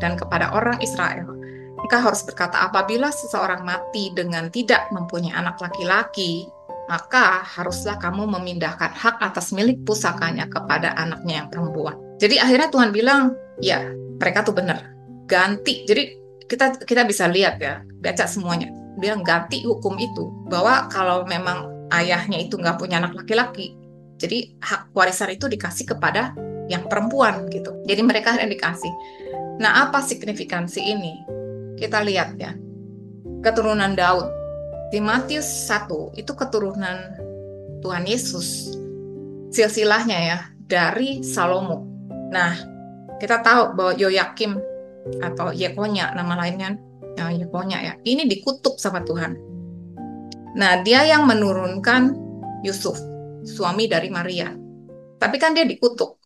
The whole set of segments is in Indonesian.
dan kepada orang Israel, engkau harus berkata, apabila seseorang mati dengan tidak mempunyai anak laki-laki, maka haruslah kamu memindahkan hak atas milik pusakanya kepada anaknya yang perempuan. Jadi akhirnya Tuhan bilang, ya mereka tuh benar, ganti. Jadi kita kita bisa lihat ya, baca semuanya. Bilang ganti hukum itu, bahwa kalau memang ayahnya itu nggak punya anak laki-laki, jadi hak warisan itu dikasih kepada yang perempuan gitu. Jadi mereka yang dikasih. Nah, apa signifikansi ini? Kita lihat ya, keturunan Daud. Di Matius 1, itu keturunan Tuhan Yesus. Silsilahnya ya, dari Salomo. Nah, kita tahu bahwa Yoyakim atau Yekonya, nama lainnya Yekonya ya, ini dikutuk sama Tuhan. Nah, dia yang menurunkan Yusuf, suami dari Maria. Tapi kan dia dikutuk.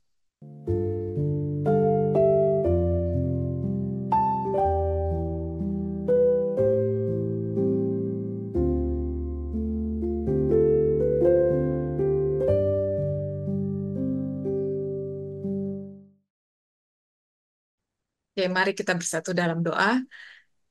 Oke, mari kita bersatu dalam doa.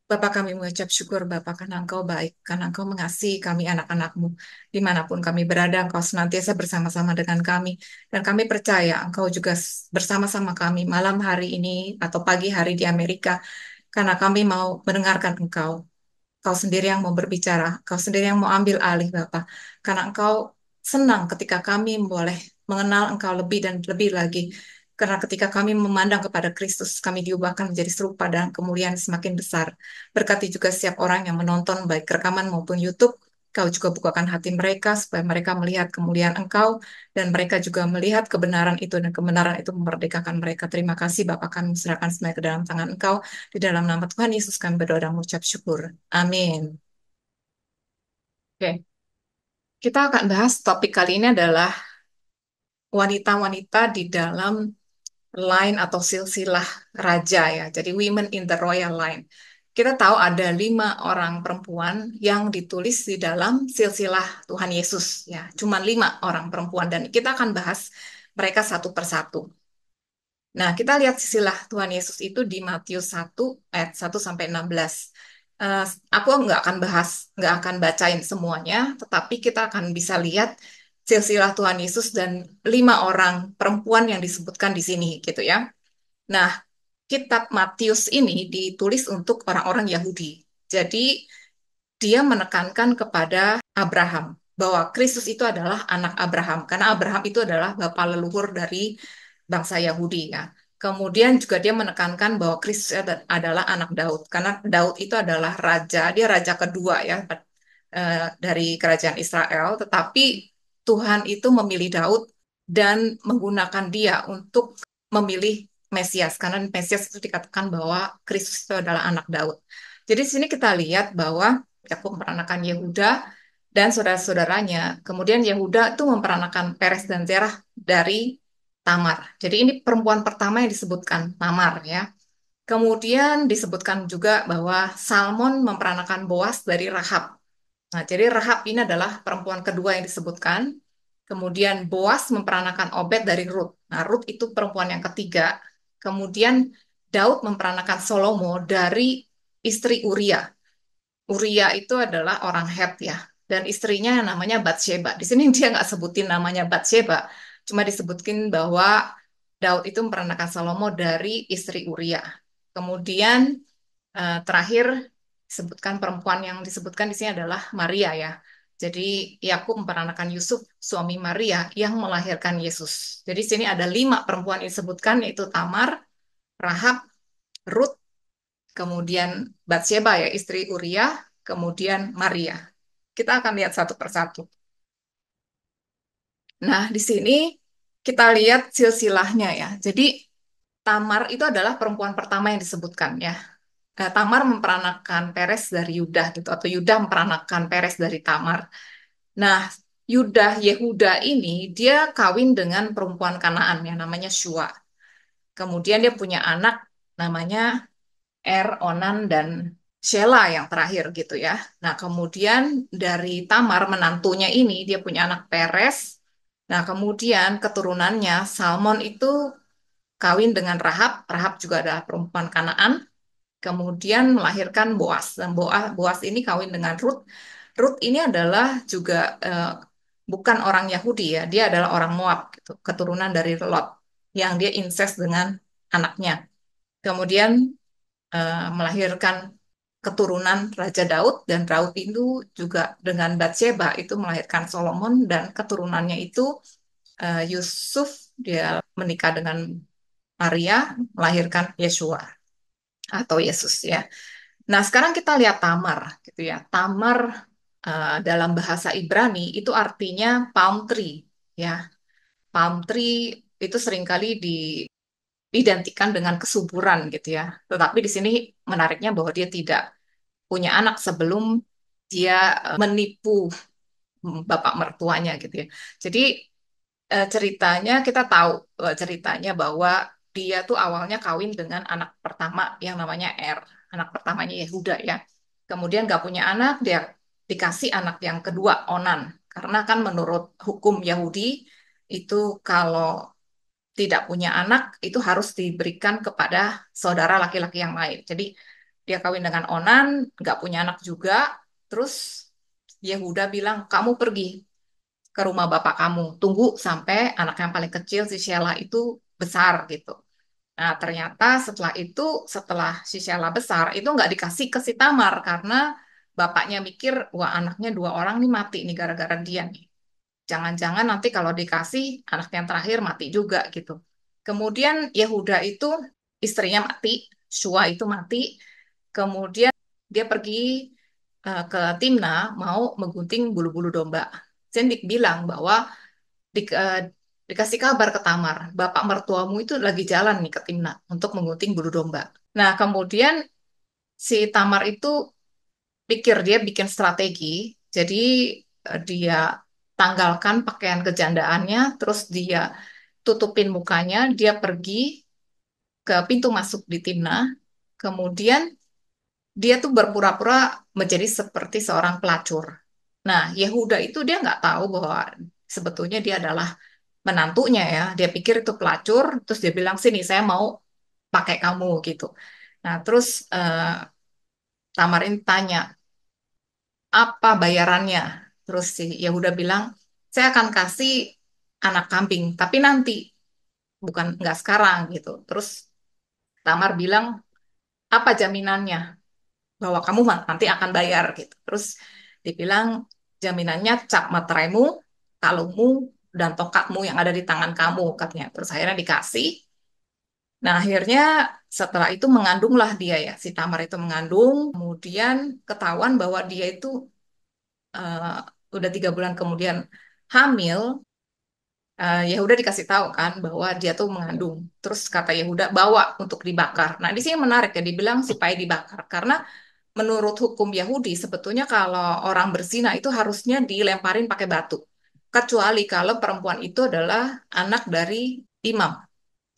Bapa, kami mengucap syukur Bapa karena Engkau baik, karena Engkau mengasihi kami anak-anak-Mu. Dimanapun kami berada, Engkau senantiasa bersama-sama dengan kami. Dan kami percaya Engkau juga bersama-sama kami malam hari ini atau pagi hari di Amerika. Karena kami mau mendengarkan Engkau. Kau sendiri yang mau berbicara, Kau sendiri yang mau ambil alih Bapa. Karena Engkau senang ketika kami boleh mengenal Engkau lebih dan lebih lagi. Karena ketika kami memandang kepada Kristus, kami diubahkan menjadi serupa dan kemuliaan semakin besar. Berkati juga setiap orang yang menonton, baik rekaman maupun YouTube. Kau juga bukakan hati mereka supaya mereka melihat kemuliaan Engkau dan mereka juga melihat kebenaran itu dan kebenaran itu memerdekakan mereka. Terima kasih Bapa, kami serahkan semuanya ke dalam tangan Engkau. Di dalam nama Tuhan Yesus kami berdoa dan mengucap syukur. Amin. Oke, kita akan bahas topik kali ini adalah wanita-wanita di dalam line atau silsilah raja ya. Jadi women in the royal line. Kita tahu ada 5 orang perempuan yang ditulis di dalam silsilah Tuhan Yesus ya. Cuma 5 orang perempuan dan kita akan bahas mereka satu persatu. Nah, kita lihat silsilah Tuhan Yesus itu di Matius 1 ayat 1 sampai 16. Eh, aku nggak akan bacain semuanya, tetapi kita akan bisa lihat silsilah Tuhan Yesus dan 5 orang perempuan yang disebutkan di sini, gitu ya. Nah, kitab Matius ini ditulis untuk orang-orang Yahudi. Jadi, dia menekankan kepada Abraham bahwa Kristus itu adalah anak Abraham, karena Abraham itu adalah bapa leluhur dari bangsa Yahudi ya. Kemudian juga dia menekankan bahwa Kristus adalah anak Daud, karena Daud itu adalah raja, dia raja kedua ya dari kerajaan Israel, tetapi Tuhan itu memilih Daud dan menggunakan dia untuk memilih Mesias, karena Mesias itu dikatakan bahwa Kristus itu adalah anak Daud. Jadi di sini kita lihat bahwa Yakub memperanakan Yehuda dan saudara-saudaranya. Kemudian Yehuda itu memperanakan Peres dan Zerah dari Tamar. Jadi ini perempuan pertama yang disebutkan, Tamar ya. Kemudian disebutkan juga bahwa Salmon memperanakan Boas dari Rahab. Nah, jadi Rahab ini adalah perempuan kedua yang disebutkan. Kemudian Boas memperanakan Obed dari Rut. Nah, Rut itu perempuan yang ketiga. Kemudian Daud memperanakan Salomo dari istri Uria. Uria itu adalah orang Het ya. Dan istrinya namanya Batsheba. Di sini dia nggak sebutin namanya Batsheba. Cuma disebutin bahwa Daud itu memperanakan Salomo dari istri Uria. Kemudian terakhir disebutkan perempuan yang disebutkan di sini adalah Maria ya. Jadi Yakub memperanakan Yusuf, suami Maria yang melahirkan Yesus. Jadi di sini ada 5 perempuan yang disebutkan yaitu Tamar, Rahab, Ruth, kemudian Batsheba ya istri Uria, kemudian Maria. Kita akan lihat satu persatu. Nah, di sini kita lihat silsilahnya ya. Jadi Tamar itu adalah perempuan pertama yang disebutkan ya. Tamar memperanakan Peres dari Yudah gitu atau Yudah memperanakan Peres dari Tamar. Nah, Yehuda ini dia kawin dengan perempuan Kanaan yang namanya Shua. Kemudian dia punya anak namanya Onan dan Shela yang terakhir gitu ya. Nah, kemudian dari Tamar menantunya ini dia punya anak Peres. Nah, kemudian keturunannya Salmon itu kawin dengan Rahab. Rahab juga adalah perempuan Kanaan. Kemudian melahirkan Boas. Dan Boas ini kawin dengan Ruth. Ruth ini adalah juga bukan orang Yahudi ya, dia adalah orang Moab, gitu, keturunan dari Lot, yang dia incest dengan anaknya. Kemudian melahirkan keturunan Raja Daud, dan Daud itu juga dengan Batsheba itu melahirkan Solomon, dan keturunannya itu Yusuf, dia menikah dengan Maria, melahirkan Yeshua atau Yesus ya. Nah, sekarang kita lihat Tamar gitu ya. Tamar dalam bahasa Ibrani itu artinya palm tree ya. Palm tree itu seringkali diidentikan dengan kesuburan gitu ya. Tetapi di sini menariknya bahwa dia tidak punya anak sebelum dia menipu bapak mertuanya gitu ya. Jadi ceritanya kita tahu ceritanya bahwa dia tuh awalnya kawin dengan anak pertama yang namanya Er, anak pertamanya Yehuda ya. Kemudian gak punya anak, dia dikasih anak yang kedua Onan, karena kan menurut hukum Yahudi itu kalau tidak punya anak itu harus diberikan kepada saudara laki-laki yang lain. Jadi dia kawin dengan Onan, nggak punya anak juga. Terus Yehuda bilang, kamu pergi ke rumah bapak kamu, tunggu sampai anak yang paling kecil si Sheila itu besar gitu. Nah ternyata setelah itu, setelah si Sheila besar, itu nggak dikasih ke si Tamar karena bapaknya mikir, wah anaknya dua orang nih mati nih gara-gara dia nih. Jangan-jangan nanti kalau dikasih anak yang terakhir mati juga gitu. Kemudian Yehuda itu istrinya mati, Shua itu mati. Kemudian dia pergi ke Timna mau menggunting bulu-bulu domba. Zendik bilang bahwa di, eh, dikasih kabar ke Tamar, bapak mertuamu itu lagi jalan nih ke Timna untuk menggunting bulu domba. Nah, kemudian si Tamar itu pikir dia bikin strategi, jadi dia tanggalkan pakaian kejandaannya, terus dia tutupin mukanya, dia pergi ke pintu masuk di Timnah, kemudian dia tuh berpura-pura menjadi seperti seorang pelacur. Nah, Yehuda itu dia nggak tahu bahwa sebetulnya dia adalah menantunya ya. Dia pikir itu pelacur, terus dia bilang, sini saya mau pakai kamu gitu. Nah, terus Tamarin tanya, apa bayarannya? Terus si Yehuda bilang, saya akan kasih anak kambing, tapi nanti, bukan nggak sekarang gitu. Terus Tamar bilang, apa jaminannya bahwa kamu nanti akan bayar gitu. Terus dibilang, jaminannya cap materaimu, kalungmu, dan tongkatmu yang ada di tangan kamu katanya. Terus akhirnya dikasih. Nah akhirnya setelah itu mengandunglah dia ya, si Tamar itu mengandung, kemudian ketahuan bahwa dia itu eh, udah 3 bulan kemudian hamil. Yehuda dikasih tahu kan bahwa dia tuh mengandung. Terus kata Yehuda bawa untuk dibakar. Nah di sini menarik ya, dibilang supaya dibakar karena menurut hukum Yahudi sebetulnya kalau orang berzina itu harusnya dilemparin pakai batu. Kecuali kalau perempuan itu adalah anak dari imam.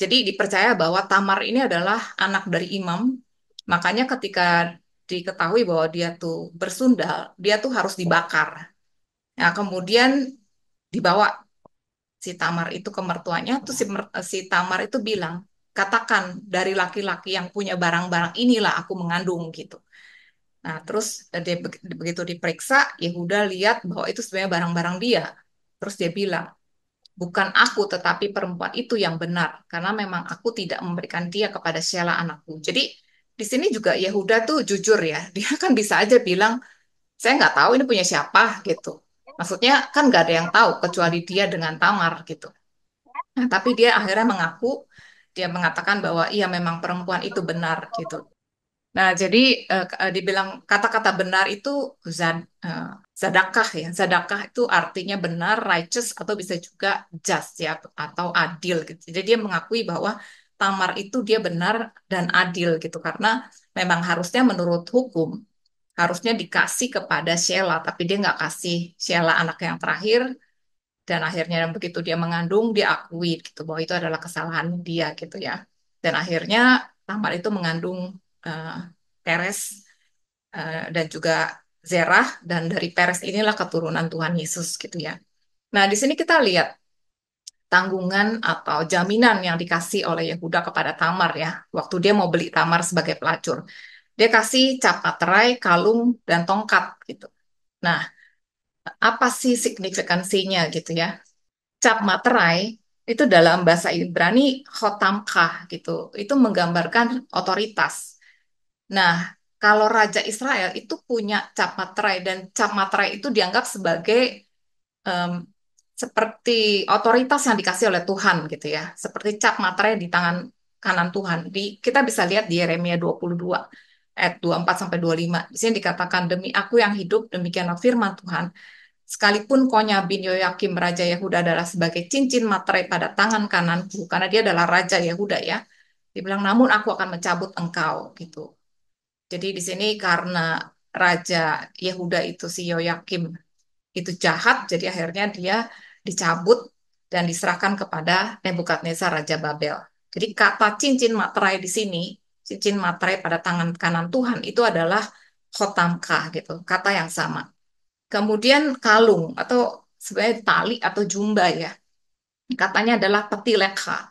Jadi dipercaya bahwa Tamar ini adalah anak dari imam. Makanya ketika diketahui bahwa dia tuh bersundal, dia tuh harus dibakar. Nah, kemudian dibawa si Tamar itu ke mertuanya, tuh si Tamar itu bilang, katakan dari laki-laki yang punya barang-barang inilah aku mengandung gitu. Nah, terus dia begitu diperiksa, Yehuda lihat bahwa itu sebenarnya barang-barang dia. Terus dia bilang, bukan aku tetapi perempuan itu yang benar, karena memang aku tidak memberikan dia kepada Sheila anakku. Jadi di sini juga Yehuda tuh jujur ya, dia kan bisa aja bilang, saya nggak tahu ini punya siapa gitu. Maksudnya kan nggak ada yang tahu kecuali dia dengan Tamar gitu. Nah, tapi dia akhirnya mengaku, dia mengatakan bahwa iya memang perempuan itu benar gitu. Nah, jadi dibilang kata-kata benar itu zad, eh, zadakah ya. Zadakah itu artinya benar, righteous, atau bisa juga just ya, atau adil gitu. Jadi dia mengakui bahwa Tamar itu dia benar dan adil gitu. Karena memang harusnya menurut hukum, harusnya dikasih kepada Sheila, tapi dia nggak kasih Sheila anak yang terakhir, dan akhirnya begitu dia mengandung dia akui gitu bahwa itu adalah kesalahan dia gitu ya, dan akhirnya Tamar itu mengandung eh, Peres dan juga Zerah, dan dari Peres inilah keturunan Tuhan Yesus gitu ya. Nah di sini kita lihat tanggungan atau jaminan yang dikasih oleh Yehuda kepada Tamar ya, waktu dia mau beli Tamar sebagai pelacur. Dia kasih cap materai, kalung, dan tongkat gitu. Nah, apa sih signifikansinya gitu ya? Cap materai itu dalam bahasa Ibrani khotamkah gitu. Itu menggambarkan otoritas. Nah, kalau Raja Israel itu punya cap materai dan cap materai itu dianggap sebagai em, seperti otoritas yang dikasih oleh Tuhan gitu ya. Seperti cap materai di tangan kanan Tuhan. Kita bisa lihat di Yeremia 22 ayat 24 sampai 25. Di sini dikatakan demi aku yang hidup demikianlah firman Tuhan. Sekalipun Konya bin Yoyakim Raja Yehuda adalah sebagai cincin materai pada tangan kananku karena dia adalah Raja Yehuda ya. Dibilang namun aku akan mencabut engkau gitu. Jadi di sini karena Raja Yehuda itu si Yoyakim itu jahat, jadi akhirnya dia dicabut dan diserahkan kepada Nebukadnezar Raja Babel. Jadi kata cincin materai di sini, cincin materai pada tangan kanan Tuhan itu adalah khotamkah gitu, kata yang sama. Kemudian kalung atau sebenarnya tali atau jumba ya, katanya adalah peti lekha.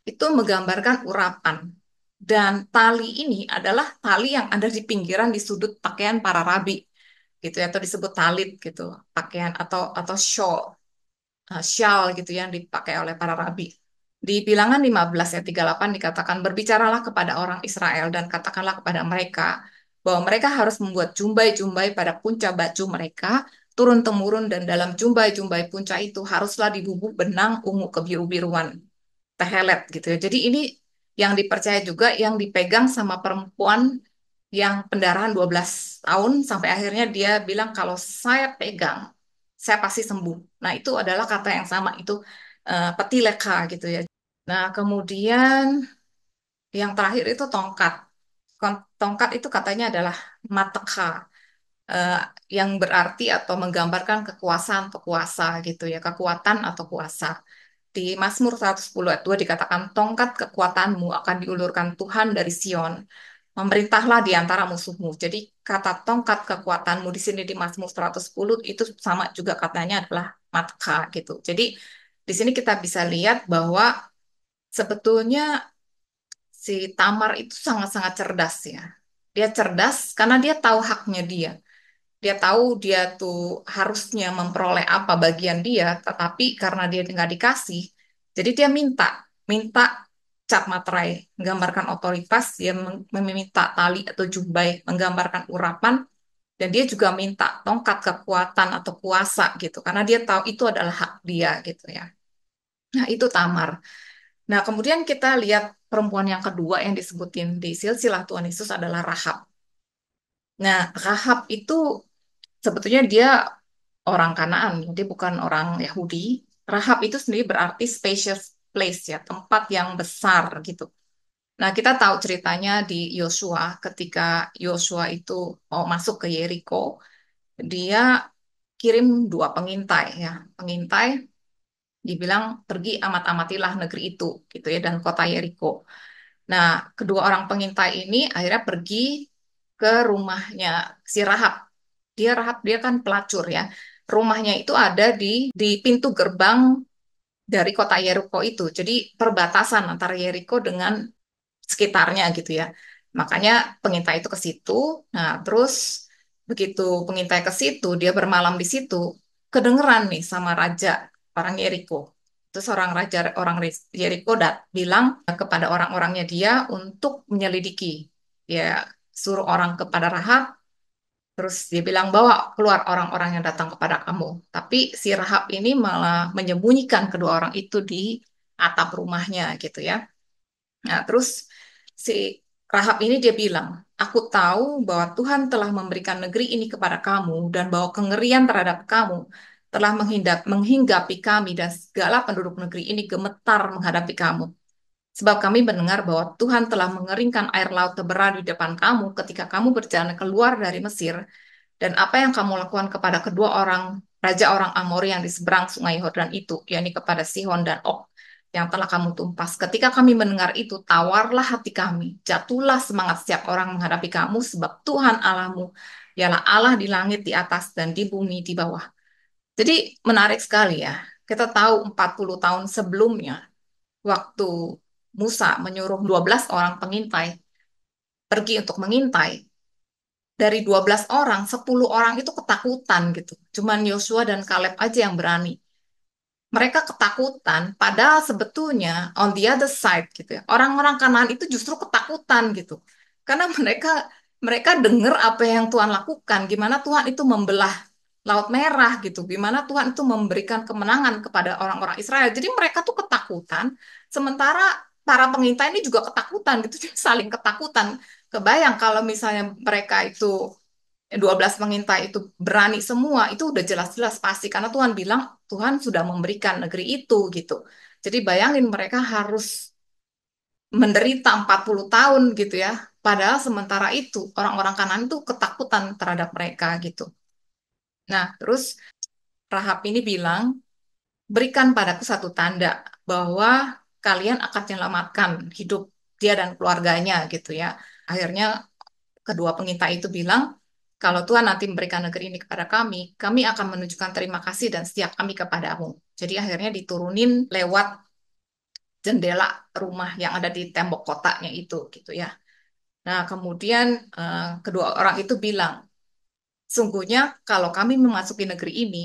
Itu menggambarkan urapan. Dan tali ini adalah tali yang ada di pinggiran di sudut pakaian para rabi gitu ya, atau disebut talit gitu, pakaian atau shawl gitu yang dipakai oleh para rabi. Di Bilangan 15 ayat 38 dikatakan berbicaralah kepada orang Israel dan katakanlah kepada mereka bahwa mereka harus membuat jumbai-jumbai pada punca baju mereka turun temurun dan dalam jumbai-jumbai punca itu haruslah dibubuh benang ungu kebiru-biruan tehelet gitu ya. Jadi ini yang dipercaya juga yang dipegang sama perempuan yang pendarahan 12 tahun sampai akhirnya dia bilang kalau saya pegang, saya pasti sembuh. Nah, itu adalah kata yang sama itu petileka gitu ya. Nah, kemudian yang terakhir itu tongkat. Tongkat itu katanya adalah mateka eh, yang berarti atau menggambarkan kekuasaan atau kuasa gitu ya, kekuatan atau kuasa. Di Mazmur 110 ayat 2 dikatakan, tongkat kekuatanmu akan diulurkan Tuhan dari Sion. Memerintahlah di antara musuhmu. Jadi kata tongkat kekuatanmu di sini di Mazmur 110 itu sama juga katanya adalah matka gitu. Jadi di sini kita bisa lihat bahwa sebetulnya si Tamar itu sangat-sangat cerdas ya. Dia cerdas karena dia tahu haknya dia. Dia tahu dia tuh harusnya memperoleh apa bagian dia, tetapi karena dia nggak dikasih, jadi dia minta cap materai, menggambarkan otoritas, dia meminta tali atau jubah, menggambarkan urapan, dan dia juga minta tongkat kekuatan atau kuasa gitu, karena dia tahu itu adalah hak dia gitu ya. Nah itu Tamar. Nah kemudian kita lihat perempuan yang kedua yang disebutin di silsilah Tuhan Yesus adalah Rahab. Nah Rahab itu sebetulnya dia orang Kanaan, dia bukan orang Yahudi. Rahab itu sendiri berarti spacious place ya, tempat yang besar gitu. Nah, kita tahu ceritanya di Yosua ketika Yosua itu mau masuk ke Yeriko, dia kirim dua pengintai ya. Pengintai dibilang pergi amat-amatilah negeri itu gitu ya dan kota Yeriko. Nah, kedua orang pengintai ini akhirnya pergi ke rumahnya si Rahab. Dia kan pelacur ya. Rumahnya itu ada di pintu gerbang dari kota Yeriko itu. Jadi perbatasan antara Yeriko dengan sekitarnya gitu ya. Makanya pengintai itu ke situ. Nah, terus begitu pengintai ke situ, dia bermalam di situ, kedengeran nih sama raja orang Yeriko. Terus orang Yeriko bilang kepada orang-orangnya dia untuk menyelidiki. Ya, suruh orang kepada Rahab. Terus dia bilang bawa keluar orang-orang yang datang kepada kamu. Tapi si Rahab ini malah menyembunyikan kedua orang itu di atap rumahnya gitu ya. Nah, terus si Rahab ini dia bilang, aku tahu bahwa Tuhan telah memberikan negeri ini kepada kamu dan bahwa kengerian terhadap kamu telah menghinggapi kami dan segala penduduk negeri ini gemetar menghadapi kamu. Sebab kami mendengar bahwa Tuhan telah mengeringkan air laut terberat di depan kamu ketika kamu berjalan keluar dari Mesir dan apa yang kamu lakukan kepada kedua raja orang Amori yang di seberang sungai Yordan itu, yakni kepada Sihon dan Og, yang telah kamu tumpas. Ketika kami mendengar itu, tawarlah hati kami, jatuhlah semangat setiap orang menghadapi kamu, sebab Tuhan Allahmu ialah Allah di langit di atas dan di bumi di bawah. Jadi menarik sekali ya. Kita tahu 40 tahun sebelumnya, waktu Musa menyuruh 12 orang pengintai pergi untuk mengintai, dari 12 orang, 10 orang itu ketakutan gitu. Cuman Yosua dan Kaleb aja yang berani. Mereka ketakutan, padahal sebetulnya on the other side gitu ya. Orang-orang Kanaan itu justru ketakutan gitu. Karena mereka dengar apa yang Tuhan lakukan, gimana Tuhan itu membelah Laut Merah gitu, gimana Tuhan itu memberikan kemenangan kepada orang-orang Israel. Jadi mereka tuh ketakutan, sementara para pengintai ini juga ketakutan gitu, jadi saling ketakutan. Kebayang kalau misalnya mereka itu 12 pengintai itu berani semua, itu udah jelas-jelas pasti karena Tuhan bilang Tuhan sudah memberikan negeri itu gitu. Jadi bayangin mereka harus menderita 40 tahun gitu ya. Padahal sementara itu orang-orang Kanaan itu ketakutan terhadap mereka gitu. Nah, terus Rahab ini bilang, berikan padaku satu tanda bahwa kalian akan menyelamatkan hidup dia dan keluarganya gitu ya. Akhirnya kedua pengintai itu bilang, kalau Tuhan nanti memberikan negeri ini kepada kami akan menunjukkan terima kasih dan setia kami kepadamu. Jadi akhirnya diturunin lewat jendela rumah yang ada di tembok kotanya itu gitu ya. Nah, kemudian kedua orang itu bilang, sungguhnya kalau kami memasuki negeri ini,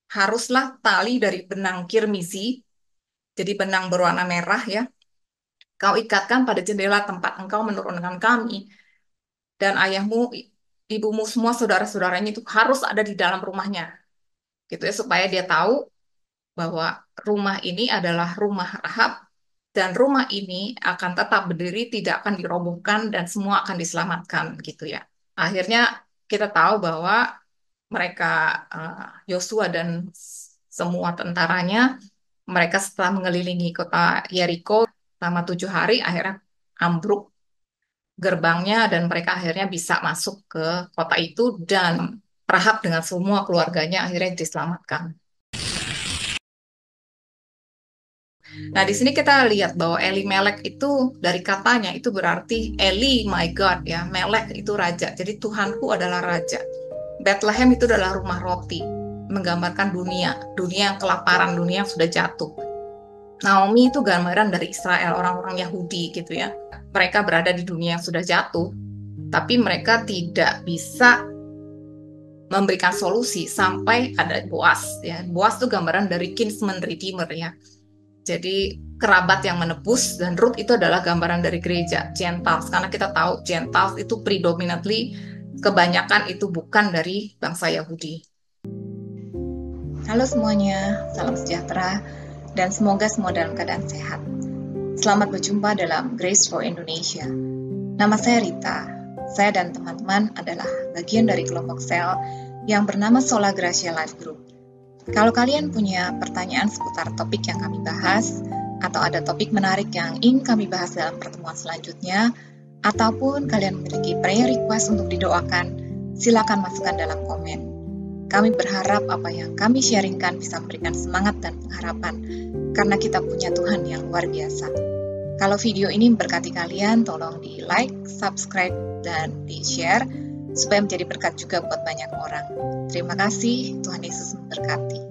haruslah tali dari benang kirmizi, jadi benang berwarna merah ya, kau ikatkan pada jendela tempat engkau menurunkan kami, dan ayahmu, ibumu, semua saudara-saudaranya itu harus ada di dalam rumahnya, gitu ya, supaya dia tahu bahwa rumah ini adalah rumah Rahab, dan rumah ini akan tetap berdiri, tidak akan dirobohkan, dan semua akan diselamatkan, gitu ya. Akhirnya kita tahu bahwa mereka, Yosua dan semua tentaranya, mereka setelah mengelilingi kota Yeriko selama 7 hari, akhirnya ambruk gerbangnya dan mereka akhirnya bisa masuk ke kota itu dan Rahab dengan semua keluarganya akhirnya diselamatkan. Nah, di sini kita lihat bahwa Eli Melek itu dari katanya itu berarti Eli my God ya, Melek itu raja. Jadi Tuhanku adalah raja. Bethlehem itu adalah rumah roti, menggambarkan dunia, dunia yang kelaparan, dunia yang sudah jatuh. Naomi itu gambaran dari Israel, orang-orang Yahudi gitu ya. Mereka berada di dunia yang sudah jatuh, tapi mereka tidak bisa memberikan solusi sampai ada Boaz ya. Boaz itu gambaran dari kinsman redeemer ya. Jadi kerabat yang menebus, dan Ruth itu adalah gambaran dari gereja Gentiles, karena kita tahu Gentiles itu predominantly kebanyakan itu bukan dari bangsa Yahudi. Halo semuanya, salam sejahtera dan semoga semua dalam keadaan sehat. Selamat berjumpa dalam Grace for Indonesia. Nama saya Rita. Saya dan teman-teman adalah bagian dari kelompok sel yang bernama Sola Gracia Life Group. Kalau kalian punya pertanyaan seputar topik yang kami bahas, atau ada topik menarik yang ingin kami bahas dalam pertemuan selanjutnya, ataupun kalian memiliki prayer request untuk didoakan, silakan masukkan dalam komen. Kami berharap apa yang kami sharingkan bisa memberikan semangat dan pengharapan, karena kita punya Tuhan yang luar biasa. Kalau video ini memberkati kalian, tolong di like, subscribe, dan di share, supaya menjadi berkat juga buat banyak orang. Terima kasih, Tuhan Yesus memberkati.